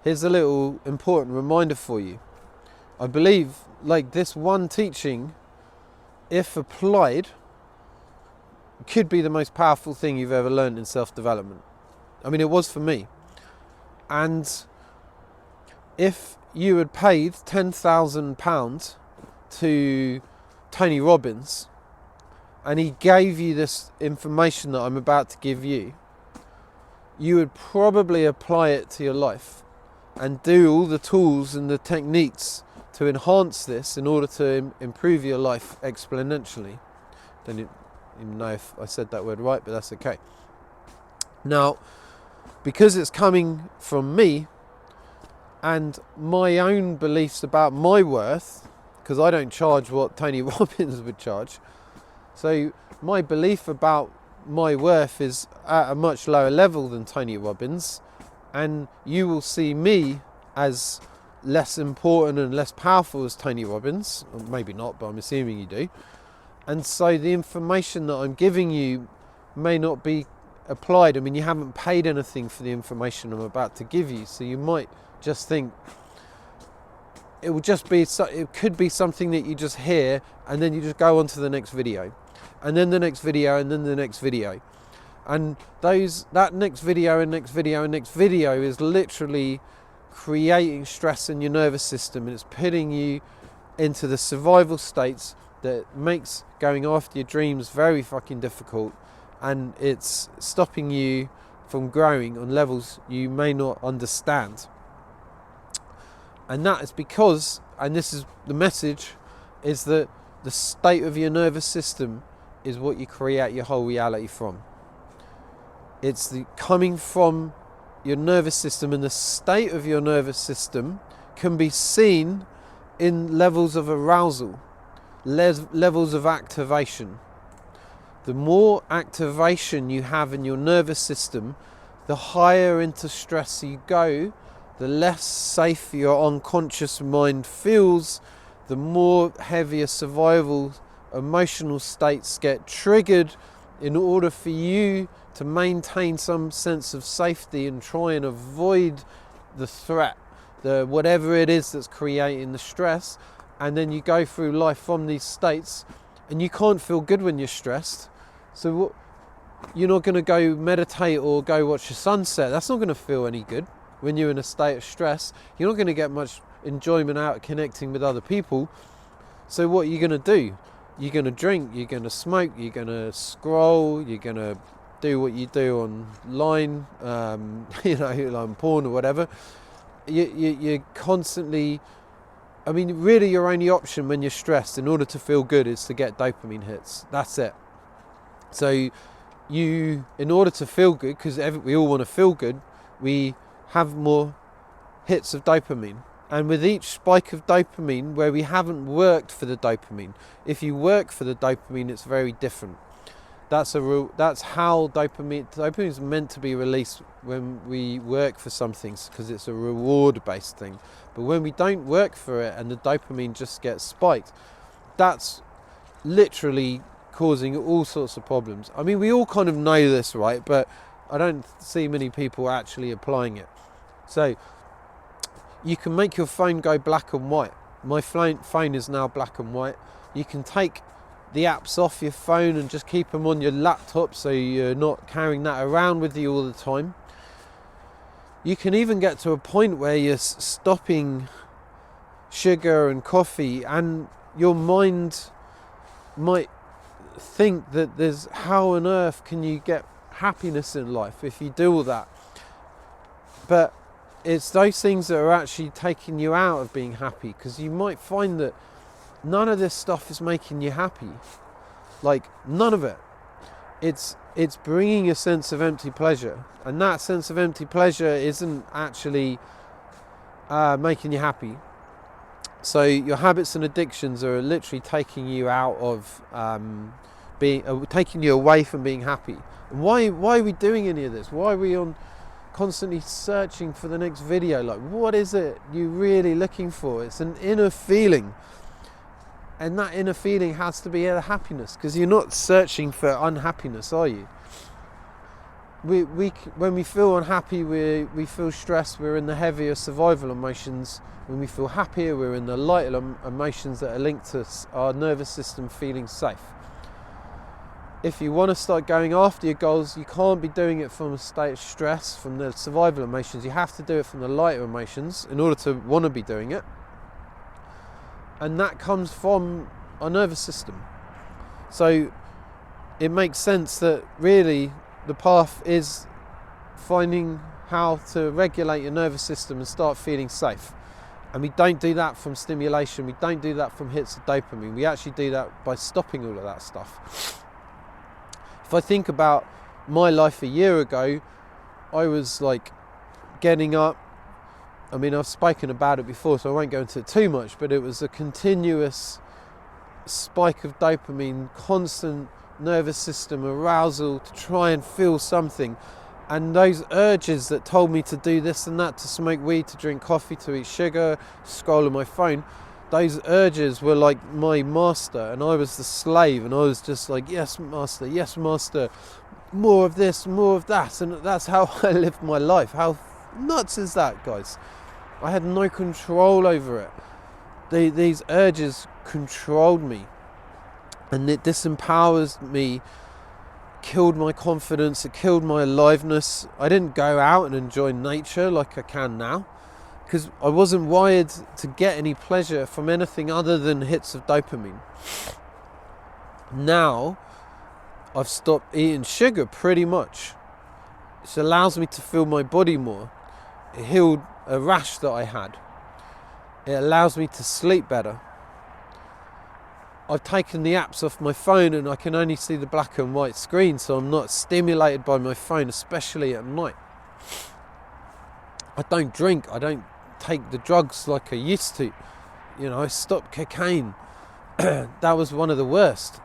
here's a little important reminder for you. I believe like this one teaching, if applied, could be the most powerful thing you've ever learned in self-development. I mean, it was for me. And if you had paid £10,000 to Tony Robbins and he gave you this information that I'm about to give you, you would probably apply it to your life and do all the tools and the techniques to enhance this in order to improve your life exponentially. Don't even know if I said that word right, but that's okay. Now, because it's coming from me and my own beliefs about my worth, because I don't charge what Tony Robbins would charge, so my belief about my worth is at a much lower level than Tony Robbins, and you will see me as less important and less powerful as Tony Robbins, or maybe not, but I'm assuming you do. And so the information that I'm giving you may not be applied. I mean, you haven't paid anything for the information I'm about to give you, so you might just think it will just be, it could be something that you just hear and then you just go on to the next video, and then the next video, and then the next video, and that next video and next video and next video is literally creating stress in your nervous system, and it's putting you into the survival states that makes going after your dreams very fucking difficult, and it's stopping you from growing on levels you may not understand. And that is because, and this is the message, is that the state of your nervous system is what you create your whole reality from. It's coming from your nervous system, and the state of your nervous system can be seen in levels of arousal, levels of activation. The more activation you have in your nervous system, the higher into stress you go, the less safe your unconscious mind feels, the more heavier survival emotional states get triggered in order for you to maintain some sense of safety and try and avoid the threat, whatever it is that's creating the stress. And then you go through life from these states, and you can't feel good when you're stressed. So you're not going to go meditate or go watch the sunset. That's not going to feel any good when you're in a state of stress. You're not going to get much enjoyment out of connecting with other people. So what are you going to do? You're going to drink, you're going to smoke, you're going to scroll, you're going to do what you do online, like porn or whatever. You're constantly... I mean, really your only option when you're stressed in order to feel good is to get dopamine hits. That's it. So in order to feel good, because we all want to feel good, we have more hits of dopamine. And with each spike of dopamine, where we haven't worked for the dopamine, if you work for the dopamine, it's very different. That's how dopamine is meant to be released when we work for something, because it's a reward-based thing. But when we don't work for it and the dopamine just gets spiked, that's literally causing all sorts of problems. I mean, we all kind of know this, right? But I don't see many people actually applying it. So you can make your phone go black and white. My phone is now black and white. You can take the apps off your phone and just keep them on your laptop, so you're not carrying that around with you all the time. You can even get to a point where you're stopping sugar and coffee, and your mind might think that how on earth can you get happiness in life if you do all that? But it's those things that are actually taking you out of being happy, because you might find that none of this stuff is making you happy. Like, none of it. It's bringing a sense of empty pleasure, and that sense of empty pleasure isn't actually making you happy. So your habits and addictions are literally taking you out of taking you away from being happy. And why are we doing any of this? Why are we constantly searching for the next video? Like, what is it you're really looking for? It's an inner feeling. And that inner feeling has to be happiness, because you're not searching for unhappiness, are you? when we feel unhappy, we feel stressed, we're in the heavier survival emotions. When we feel happier, we're in the lighter emotions that are linked to our nervous system feeling safe. If you want to start going after your goals, you can't be doing it from a state of stress, from the survival emotions. You have to do it from the lighter emotions in order to want to be doing it. And that comes from our nervous system. So it makes sense that really the path is finding how to regulate your nervous system and start feeling safe. And we don't do that from stimulation. We don't do that from hits of dopamine. We actually do that by stopping all of that stuff. If I think about my life a year ago, I was like getting up. I mean, I've spoken about it before, so I won't go into it too much, but it was a continuous spike of dopamine, constant nervous system arousal to try and feel something. And those urges that told me to do this and that, to smoke weed, to drink coffee, to eat sugar, scroll on my phone, those urges were like my master, and I was the slave, and I was just like, yes master, more of this, more of that. And that's how I lived my life. How nuts is that, guys? I had no control over it. These urges controlled me, and it disempowers me, killed my confidence, it killed my aliveness. I didn't go out and enjoy nature like I can now, because I wasn't wired to get any pleasure from anything other than hits of dopamine. Now, I've stopped eating sugar pretty much. It allows me to feel my body more. It healed a rash that I had. It allows me to sleep better. I've taken the apps off my phone and I can only see the black and white screen, so I'm not stimulated by my phone, especially at night. I don't drink. I don't take the drugs like I used to. You know, I stopped cocaine. That was one of the worst.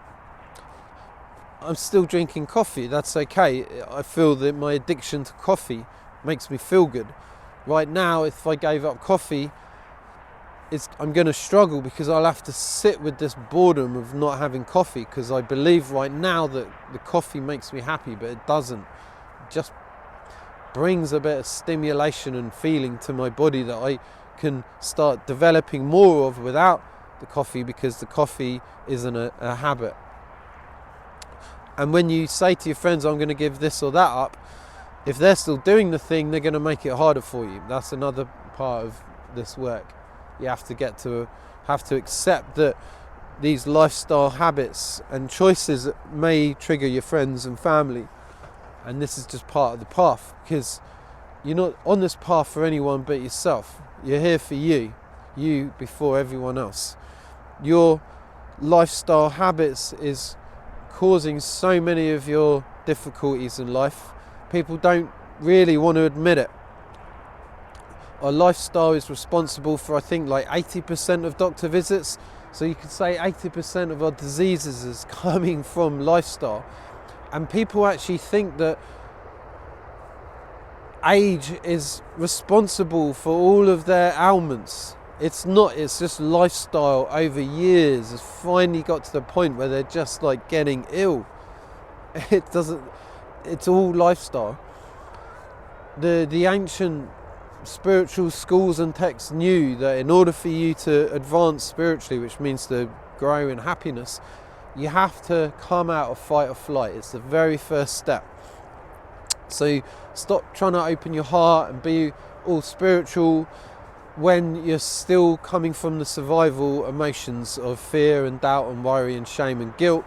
I'm still drinking coffee. That's okay. I feel that my addiction to coffee makes me feel good. Right now, if I gave up coffee, I'm going to struggle, because I'll have to sit with this boredom of not having coffee, because I believe right now that the coffee makes me happy, but it doesn't. It just brings a bit of stimulation and feeling to my body that I can start developing more of without the coffee, because the coffee isn't a habit. And when you say to your friends, I'm going to give this or that up, if they're still doing the thing, they're going to make it harder for you. That's another part of this work. You have to accept that these lifestyle habits and choices may trigger your friends and family, and this is just part of the path, because you're not on this path for anyone but yourself. You're here for you before everyone else. Your lifestyle habits is causing so many of your difficulties in life. People don't really want to admit it. Our lifestyle is responsible for, I think, like 80% of doctor visits. So you could say 80% of our diseases is coming from lifestyle. And people actually think that age is responsible for all of their ailments. It's not. It's just lifestyle over years has finally got to the point where they're just like getting ill. It's all lifestyle. The ancient spiritual schools and texts knew that in order for you to advance spiritually, which means to grow in happiness, you have to come out of fight or flight. It's the very first step. So stop trying to open your heart and be all spiritual when you're still coming from the survival emotions of fear and doubt and worry and shame and guilt.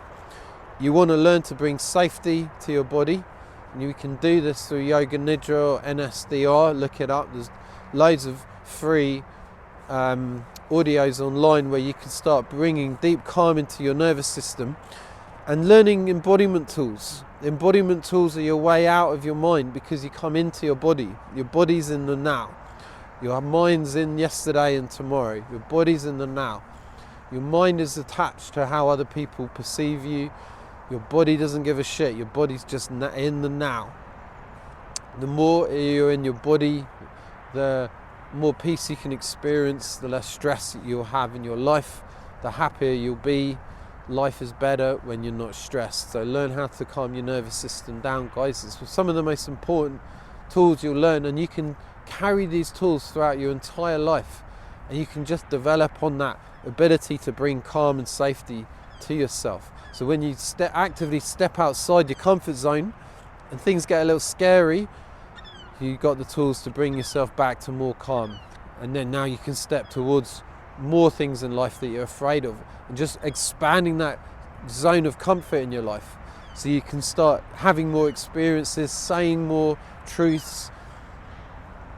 You want to learn to bring safety to your body. And you can do this through Yoga Nidra or NSDR. Look it up. There's loads of free audios online where you can start bringing deep calm into your nervous system, and learning embodiment tools. Embodiment tools are your way out of your mind, because you come into your body. Your body's in the now. Your mind's in yesterday and tomorrow. Your body's in the now. Your mind is attached to how other people perceive you. Your body doesn't give a shit. Your body's just in the now. The more you're in your body, the more peace you can experience, the less stress you'll have in your life, the happier you'll be, life is better when you're not stressed. So learn how to calm your nervous system down, guys. It's some of the most important tools you'll learn, and you can carry these tools throughout your entire life, and you can just develop on that ability to bring calm and safety to yourself. So when you actively step outside your comfort zone and things get a little scary, you've got the tools to bring yourself back to more calm. And then now you can step towards more things in life that you're afraid of, and just expanding that zone of comfort in your life, so you can start having more experiences, saying more truths.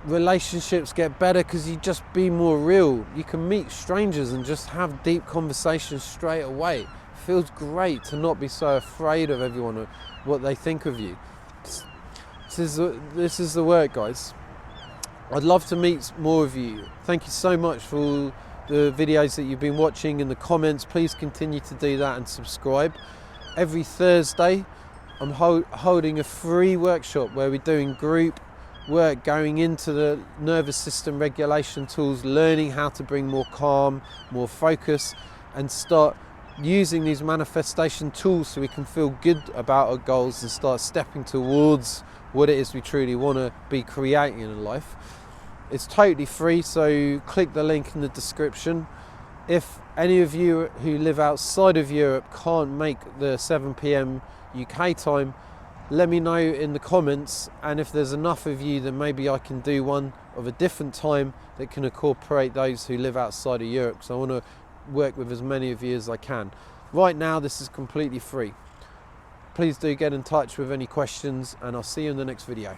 Relationships get better because you just be more real. You can meet strangers and just have deep conversations straight away. It feels great to not be so afraid of everyone or what they think of you. This is the work, guys. I'd love to meet more of you. Thank you so much for all the videos that you've been watching in the comments. Please continue to do that and subscribe. Every Thursday I'm holding a free workshop where we're doing group work, going into the nervous system regulation tools, learning how to bring more calm, more focus, and start using these manifestation tools so we can feel good about our goals and start stepping towards what it is we truly want to be creating in life. It's totally free, so click the link in the description. If any of you who live outside of Europe can't make the 7 p.m. UK time, let me know in the comments, and if there's enough of you, then maybe I can do one of a different time that can incorporate those who live outside of Europe. So I want to work with as many of you as I can. Right now this is completely free. Please do get in touch with any questions, and I'll see you in the next video.